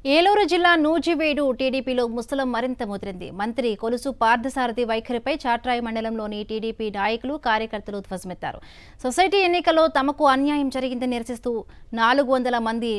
ఏలూరు జిల్లా నూజివీడు టీడీపీలో ముసలం మరింత ముదిరింది. మంత్రి కొలుసు పార్థసారథి వైఖరిపై చాట్రాయి మండలంలోని టీడీపీ నాయకులు, కార్యకర్తలు ధ్వజమెత్తారు. సొసైటీ ఎన్నికల్లో తమకు అన్యాయం జరిగిందని నిరసిస్తూ 400 మంది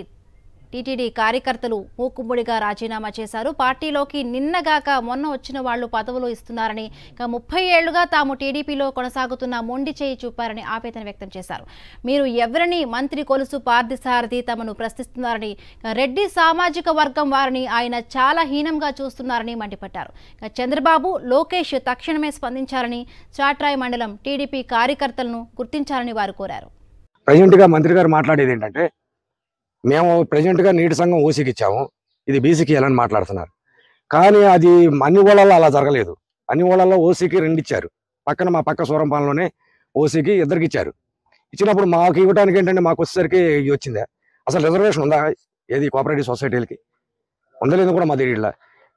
టీటీడీ కార్యకర్తలు మూకుమ్మడిగా రాజీనామా చేశారు. పార్టీలోకి నిన్నగాక మొన్న వచ్చిన వాళ్లు పదవులు ఇస్తున్నారని, 30 ఏళ్లుగా తాము టీడీపీలో కొనసాగుతున్న మొండి చేయి చూపారని ఆవేదన వ్యక్తం చేశారు. మీరు ఎవరిని మంత్రి కొలుసు పార్థసారథి తమను ప్రశ్నిస్తున్నారని, రెడ్డి సామాజిక వర్గం వారిని ఆయన చాలా హీనంగా చూస్తున్నారని మండిపడ్డారు. చంద్రబాబు, లోకేష్ తక్షణమే స్పందించాలని, చాట్రాయి మండలం టీడీపీ కార్యకర్తలను గుర్తించాలని వారు కోరారు. ప్రెసిడెంట్గా మంత్రి గారు మాట్లాడేది ఏంటంటే, మేము ప్రెసిడెంట్గా నీటి సంఘం ఓసీకి ఇచ్చాము, ఇది బీసీకి ఇవ్వాలని మాట్లాడుతున్నారు. కానీ అది అన్ని ఊళ్ళల్లో అలా జరగలేదు. అన్ని ఊళ్ళల్లో ఓసీకి 2 ఇచ్చారు. మా పక్క సూరంపాలెంలోనే ఓసీకి 2 ఇచ్చారు. ఇచ్చినప్పుడు మాకు ఇవ్వడానికి ఏంటంటే, మాకు వచ్చేసరికి ఇది వచ్చిందే. అసలు రిజర్వేషన్ ఉందా ఏది కోఆపరేటివ్ సొసైటీలకి? ఉండలేదు కూడా మా దగ్గర.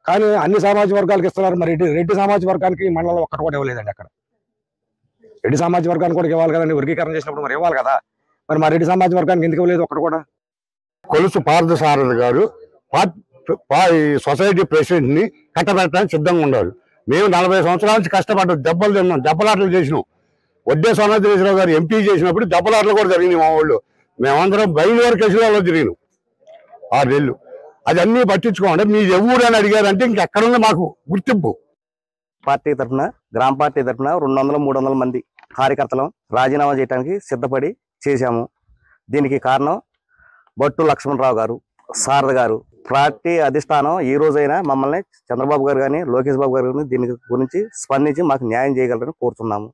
కానీ అన్ని సామాజిక వర్గాలకు ఇస్తున్నారు. మరి రెడ్డి సామాజిక వర్గానికి మండలంలో ఒక్కటి కూడా ఇవ్వలేదండి. అక్కడ రెడ్డి సామాజిక వర్గానికి కూడా ఇవ్వాలి కదండి. వర్గీకరణ చేసినప్పుడు మరి ఇవ్వాలి కదా. మరి మా రెడ్డి సామాజిక వర్గానికి ఎందుకు ఇవ్వలేదు ఒక్కటి కూడా? కొలుసు పార్థసారథి గారు సొసైటీ ప్రెసిడెంట్ ని కట్టబెట్టడానికి సిద్ధంగా ఉన్నారు. మేము 40 సంవత్సరాల నుంచి కష్టపడ్డాం, దెబ్బలు తిన్నాం, దెబ్బలాటలు చేసినాం. వడ్డే సోమేశ్వరరావు గారు ఎంపీ చేసినప్పుడు దెబ్బలాటలు కూడా జరిగినాయి. మా వాళ్ళు మేమందరం బయలుదేరి కేసులలో తిరిగినాం 6 నెలలు. అది అన్ని పట్టించుకోండి. మీరు ఎవరు అని అడిగారంటే ఇంకెక్కడుంది మాకు గుర్తింపు. పార్టీ తరఫున, గ్రామ పార్టీ తరఫున 200-300 మంది కార్యకర్తలు రాజీనామా చేయడానికి సిద్ధపడి చేశాము. దీనికి కారణం బొట్టు లక్ష్మణరావు గారు, సారథి గారు. పార్టీ అధిష్టానం ఈ రోజైనా మమ్మల్ని చంద్రబాబు గారు కానీ, లోకేష్ బాబు గారు కానీ దీని గురించి స్పందించి మాకు న్యాయం చేయగలరని కోరుతున్నాము.